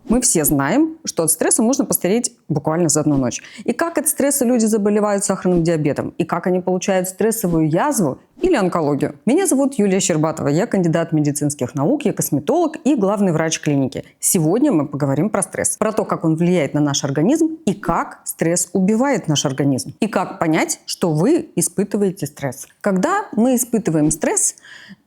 Мы все знаем, что от стресса можно постареть буквально за одну ночь. И как от стресса люди заболевают сахарным диабетом, и как они получают стрессовую язву или онкологию. Меня зовут Юлия Щербатова, я кандидат медицинских наук, я косметолог и главный врач клиники. Сегодня мы поговорим про стресс, про то, как он влияет на наш организм и как стресс убивает наш организм. И как понять, что вы испытываете стресс. Когда мы испытываем стресс,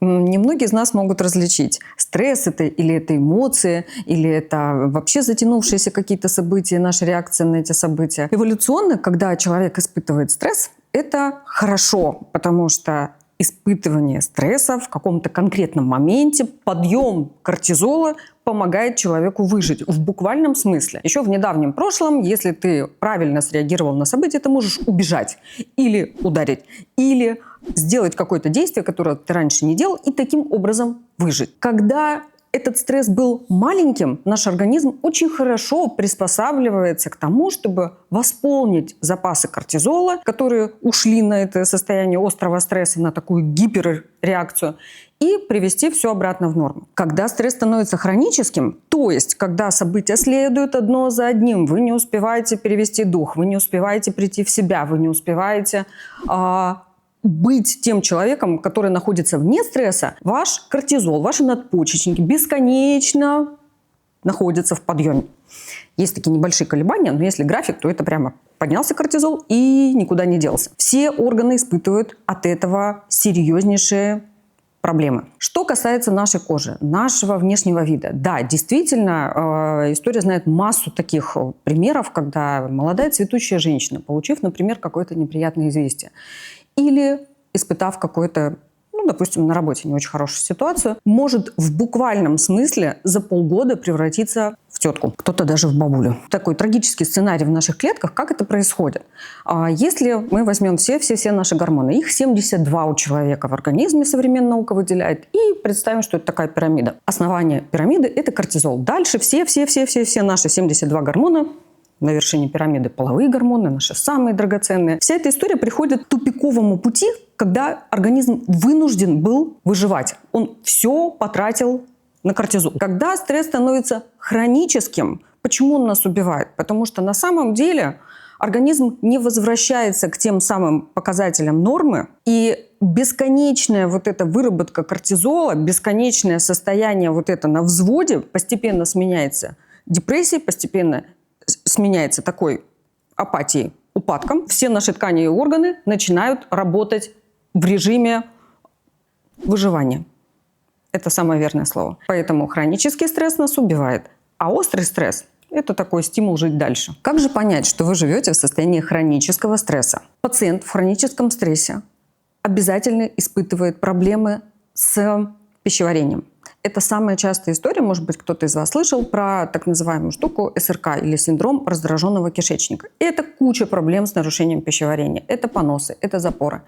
немногие из нас могут различить, стресс это или это эмоции, или это вообще затянувшиеся какие-то события, наша реакция на эти события. Эволюционно, когда человек испытывает стресс, это хорошо, потому что испытывание стресса в каком-то конкретном моменте, подъем кортизола помогает человеку выжить в буквальном смысле. Еще в недавнем прошлом, если ты правильно среагировал на событие, ты можешь убежать или ударить, или сделать какое-то действие, которое ты раньше не делал, и таким образом выжить. Когда этот стресс был маленьким, наш организм очень хорошо приспосабливается к тому, чтобы восполнить запасы кортизола, которые ушли на это состояние острого стресса, на такую гиперреакцию, и привести все обратно в норму. Когда стресс становится хроническим, то есть когда события следуют одно за одним, вы не успеваете перевести дух, вы не успеваете прийти в себя, вы не успеваете быть тем человеком, который находится вне стресса, ваш кортизол, ваши надпочечники бесконечно находятся в подъеме. Есть такие небольшие колебания, но если график, то это прямо поднялся кортизол и никуда не делся. Все органы испытывают от этого серьезнейшие проблемы. Что касается нашей кожи, нашего внешнего вида. Да, действительно, история знает массу таких примеров, когда молодая цветущая женщина, получив, например, какое-то неприятное известие, или испытав какую-то, допустим, на работе не очень хорошую ситуацию, может в буквальном смысле за полгода превратиться в тетку, кто-то даже в бабулю. Такой трагический сценарий в наших клетках, как это происходит. Если мы возьмем все наши гормоны, их 72 у человека в организме, современная наука выделяет, и представим, что это такая пирамида. Основание пирамиды – это кортизол. Дальше все наши 72 гормона на вершине пирамиды половые гормоны, наши самые драгоценные. Вся эта история приходит к тупиковому пути, когда организм вынужден был выживать. Он все потратил на кортизол. Когда стресс становится хроническим, почему он нас убивает? Потому что на самом деле организм не возвращается к тем самым показателям нормы, и бесконечная вот эта выработка кортизола, бесконечное состояние вот это на взводе постепенно сменяется депрессией, постепенно сменяется такой апатией, упадком. Все наши ткани и органы начинают работать в режиме выживания. Это самое верное слово. Поэтому хронический стресс нас убивает, а острый стресс – это такой стимул жить дальше. Как же понять, что вы живете в состоянии хронического стресса? Пациент в хроническом стрессе обязательно испытывает проблемы с пищеварением. Это самая частая история, может быть, кто-то из вас слышал про так называемую штуку СРК или синдром раздраженного кишечника. Это куча проблем с нарушением пищеварения. Это поносы, это запоры,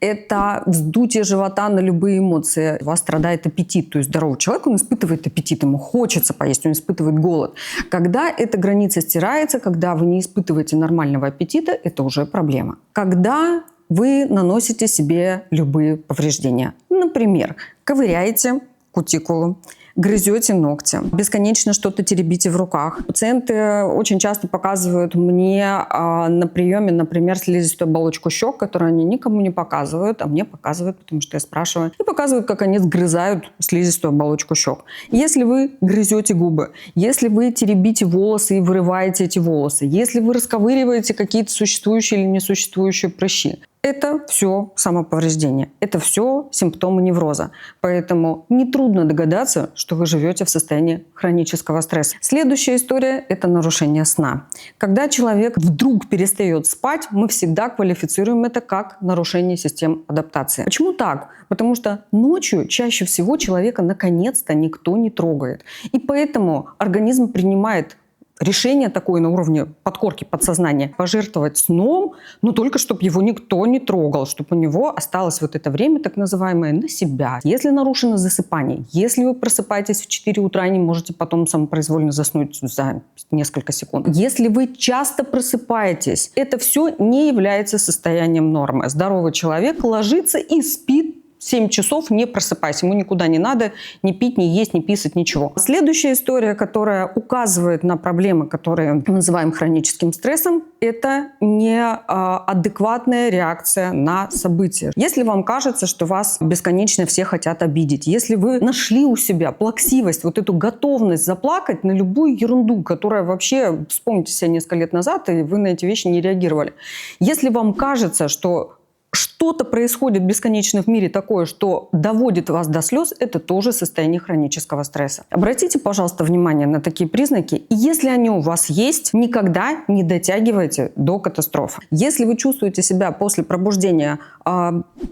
это вздутие живота на любые эмоции. У вас страдает аппетит, то есть здоровый человек, он испытывает аппетит, ему хочется поесть, он испытывает голод. Когда эта граница стирается, когда вы не испытываете нормального аппетита, это уже проблема. Когда вы наносите себе любые повреждения. Например, ковыряете кутикулу, грызете ногти, бесконечно что-то теребите в руках. Пациенты очень часто показывают мне на приеме, например, слизистую оболочку щек, которую они никому не показывают, а мне показывают, потому что я спрашиваю, и показывают, как они сгрызают слизистую оболочку щек. Если вы грызете губы, если вы теребите волосы и вырываете эти волосы, если вы расковыриваете какие-то существующие или несуществующие прыщи, это все самоповреждение, это все симптомы невроза. Поэтому нетрудно догадаться, что вы живете в состоянии хронического стресса. Следующая история – это нарушение сна. Когда человек вдруг перестает спать, мы всегда квалифицируем это как нарушение систем адаптации. Почему так? Потому что ночью чаще всего человека наконец-то никто не трогает. И поэтому организм принимает решение такое на уровне подкорки подсознания – пожертвовать сном, но только чтобы его никто не трогал, чтобы у него осталось вот это время, так называемое, на себя. Если нарушено засыпание, если вы просыпаетесь в 4 утра и не можете потом самопроизвольно заснуть за несколько секунд, если вы часто просыпаетесь, это все не является состоянием нормы. Здоровый человек ложится и спит 7 часов не просыпайся, ему никуда не надо ни пить, ни есть, ни писать, ничего. Следующая история, которая указывает на проблемы, которые мы называем хроническим стрессом, это неадекватная реакция на события. Если вам кажется, что вас бесконечно все хотят обидеть, если вы нашли у себя плаксивость, вот эту готовность заплакать на любую ерунду, которая вообще, вспомните себя несколько лет назад, и вы на эти вещи не реагировали. Если вам кажется, что что-то происходит бесконечно в мире такое, что доводит вас до слез, это тоже состояние хронического стресса. Обратите, пожалуйста, внимание на такие признаки. И если они у вас есть, никогда не дотягивайте до катастрофы. Если вы чувствуете себя после пробуждения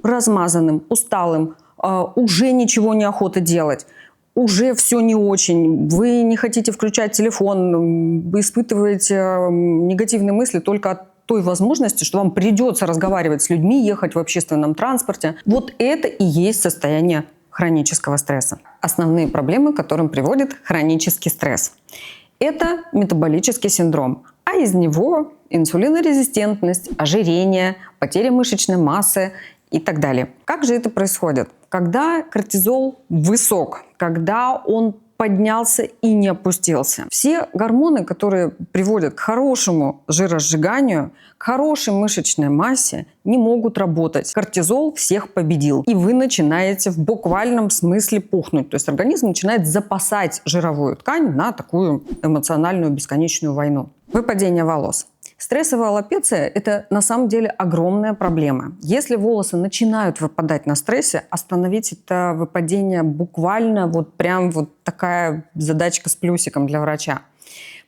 размазанным, усталым, уже ничего не охота делать, уже все не очень, вы не хотите включать телефон, вы испытываете негативные мысли только от той возможности, что вам придется разговаривать с людьми, ехать в общественном транспорте. Вот это и есть состояние хронического стресса. Основные проблемы, к которым приводит хронический стресс. Это метаболический синдром, а из него инсулинорезистентность, ожирение, потеря мышечной массы и так далее. Как же это происходит? Когда кортизол высок, когда он поднялся и не опустился. Все гормоны, которые приводят к хорошему жиросжиганию, к хорошей мышечной массе, не могут работать. Кортизол всех победил. И вы начинаете в буквальном смысле пухнуть. То есть организм начинает запасать жировую ткань на такую эмоциональную бесконечную войну. Выпадение волос. Стрессовая аллопеция – это на самом деле огромная проблема. Если волосы начинают выпадать на стрессе, остановить это выпадение буквально вот прям вот такая задачка с плюсиком для врача.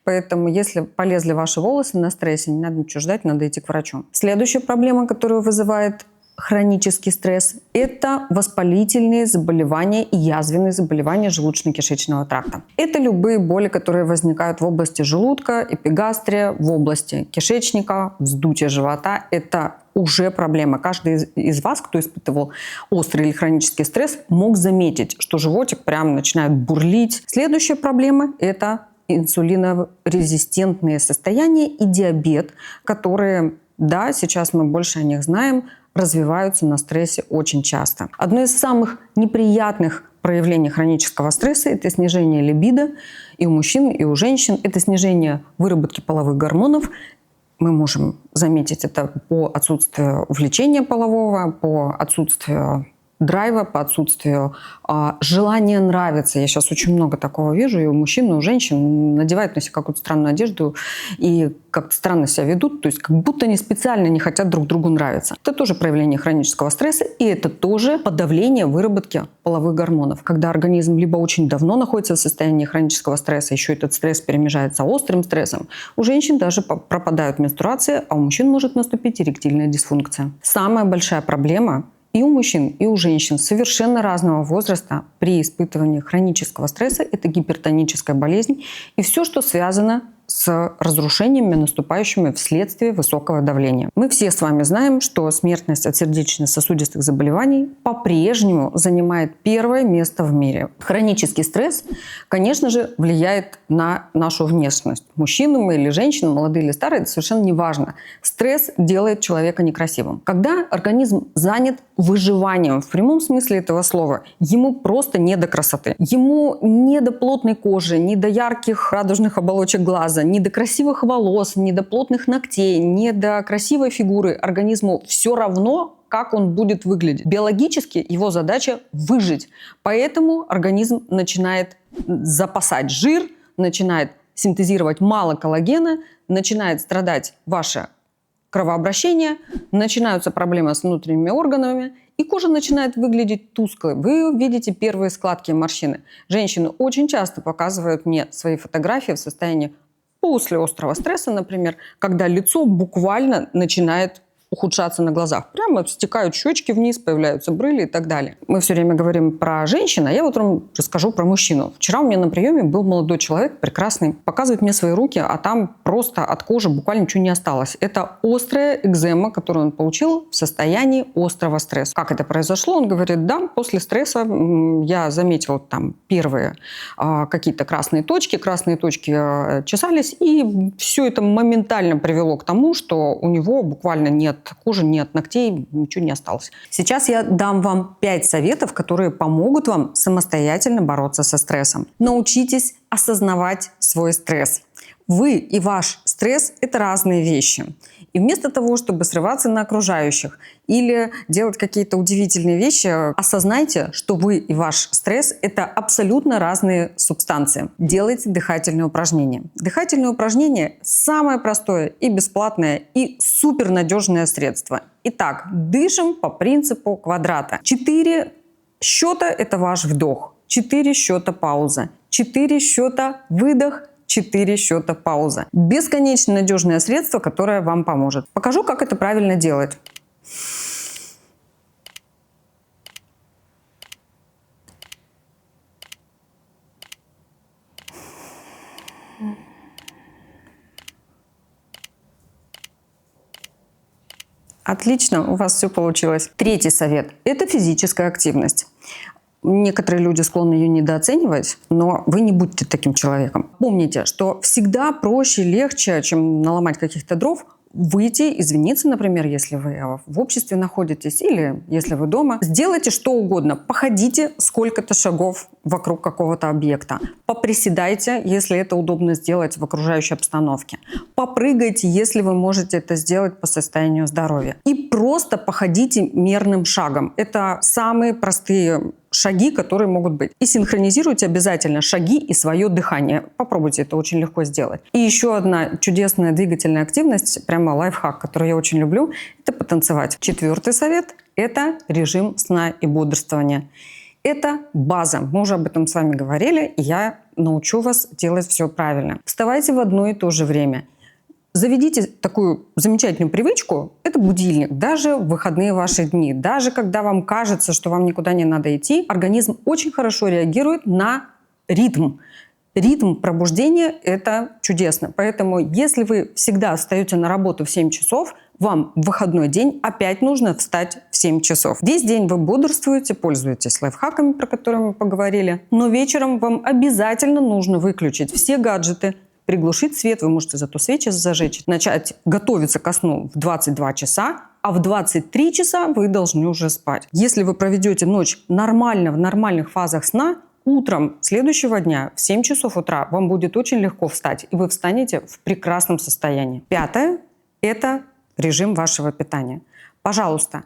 Поэтому если полезли ваши волосы на стрессе, не надо ничего ждать, надо идти к врачу. Следующая проблема, которую вызывает хронический стресс – это воспалительные заболевания и язвенные заболевания желудочно-кишечного тракта. Это любые боли, которые возникают в области желудка, эпигастрия, в области кишечника, вздутие живота. Это уже проблема. Каждый из вас, кто испытывал острый или хронический стресс, мог заметить, что животик прям начинает бурлить. Следующая проблема – это инсулинорезистентные состояния и диабет, которые, да, сейчас мы больше о них знаем, развиваются на стрессе очень часто. Одно из самых неприятных проявлений хронического стресса – это снижение либидо и у мужчин, и у женщин. Это снижение выработки половых гормонов. Мы можем заметить это по отсутствию влечения полового, по отсутствию драйва, по отсутствию желания нравиться. Я сейчас очень много такого вижу, и у мужчин, и у женщин надевают на себя какую-то странную одежду и как-то странно себя ведут, то есть как будто они специально не хотят друг другу нравиться. Это тоже проявление хронического стресса, и это тоже подавление выработки половых гормонов. Когда организм либо очень давно находится в состоянии хронического стресса, еще этот стресс перемежается острым стрессом, у женщин даже пропадают менструации, а у мужчин может наступить эректильная дисфункция. Самая большая проблема и у мужчин, и у женщин совершенно разного возраста при испытывании хронического стресса – это гипертоническая болезнь и все, что связано с разрушениями, наступающими вследствие высокого давления. Мы все с вами знаем, что смертность от сердечно-сосудистых заболеваний по-прежнему занимает первое место в мире. Хронический стресс, конечно же, влияет на нашу внешность. Мужчина мы или женщина, молодые или старые, это совершенно не важно. Стресс делает человека некрасивым. Когда организм занят выживанием, в прямом смысле этого слова, ему просто не до красоты. Ему не до плотной кожи, не до ярких радужных оболочек глаза, не до красивых волос, не до плотных ногтей, не до красивой фигуры. Организму все равно, как он будет выглядеть. Биологически его задача выжить. Поэтому организм начинает запасать жир, начинает синтезировать мало коллагена, начинает страдать ваше кровообращение, начинаются проблемы с внутренними органами, и кожа начинает выглядеть тусклой. Вы видите первые складки и морщины. Женщины очень часто показывают мне свои фотографии в состоянии после острого стресса, например, когда лицо буквально начинает ухудшаться на глазах. Прямо стекают щечки вниз, появляются брыли и так далее. Мы все время говорим про женщин, а я вот вам расскажу про мужчину. Вчера у меня на приеме был молодой человек, прекрасный, показывает мне свои руки, а там просто от кожи буквально ничего не осталось. Это острая экзема, которую он получил в состоянии острого стресса. Как это произошло? Он говорит, да, после стресса я заметил там первые какие-то красные точки чесались, и все это моментально привело к тому, что у него буквально нет от кожи, ни от ногтей ничего не осталось. Сейчас я дам вам 5 советов, которые помогут вам самостоятельно бороться со стрессом. Научитесь осознавать свой стресс. Вы и ваш стресс – это разные вещи. И вместо того, чтобы срываться на окружающих или делать какие-то удивительные вещи, осознайте, что вы и ваш стресс – это абсолютно разные субстанции. Делайте дыхательные упражнения. Дыхательные упражнения – самое простое и бесплатное и супернадежное средство. Итак, дышим по принципу квадрата. 4 счета – это ваш вдох, 4 счета – пауза, 4 счета – выдох, 4 счета пауза. Бесконечно надежное средство, которое вам поможет. Покажу, как это правильно делать. Отлично, у вас все получилось. 3-й совет – это физическая активность. Некоторые люди склонны ее недооценивать, но вы не будьте таким человеком. Помните, что всегда проще, легче, чем наломать каких-то дров, выйти, извиниться, например, если вы в обществе находитесь или если вы дома. Сделайте что угодно. Походите сколько-то шагов вокруг какого-то объекта. Поприседайте, если это удобно сделать в окружающей обстановке. Попрыгайте, если вы можете это сделать по состоянию здоровья. И просто походите мерным шагом. Это самые простые шаги, которые могут быть. И синхронизируйте обязательно шаги и свое дыхание. Попробуйте, это очень легко сделать. И еще одна чудесная двигательная активность, прямо лайфхак, который я очень люблю, это потанцевать. 4-й совет – это режим сна и бодрствования. Это база. Мы уже об этом с вами говорили, и я научу вас делать все правильно. Вставайте в одно и то же время. Заведите такую замечательную привычку, это будильник, даже в выходные ваши дни, даже когда вам кажется, что вам никуда не надо идти, организм очень хорошо реагирует на ритм. Ритм пробуждения – это чудесно. Поэтому если вы всегда встаете на работу в 7 часов, вам в выходной день опять нужно встать в 7 часов. Весь день вы бодрствуете, пользуетесь лайфхаками, про которые мы поговорили, но вечером вам обязательно нужно выключить все гаджеты, приглушить свет, вы можете зато свечи зажечь, начать готовиться ко сну в 22 часа, а в 23 часа вы должны уже спать. Если вы проведете ночь нормально, в нормальных фазах сна, утром следующего дня в 7 часов утра вам будет очень легко встать, и вы встанете в прекрасном состоянии. 5-е – это режим вашего питания. Пожалуйста,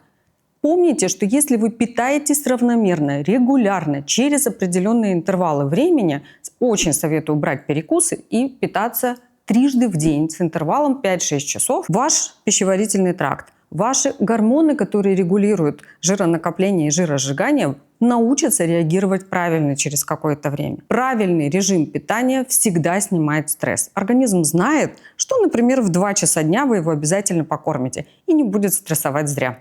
помните, что если вы питаетесь равномерно, регулярно, через определенные интервалы времени, очень советую брать перекусы и питаться трижды в день с интервалом 5-6 часов. Ваш пищеварительный тракт, ваши гормоны, которые регулируют жиронакопление и жиросжигание, научатся реагировать правильно через какое-то время. Правильный режим питания всегда снимает стресс. Организм знает, что, например, в 2 часа дня вы его обязательно покормите и не будет стрессовать зря.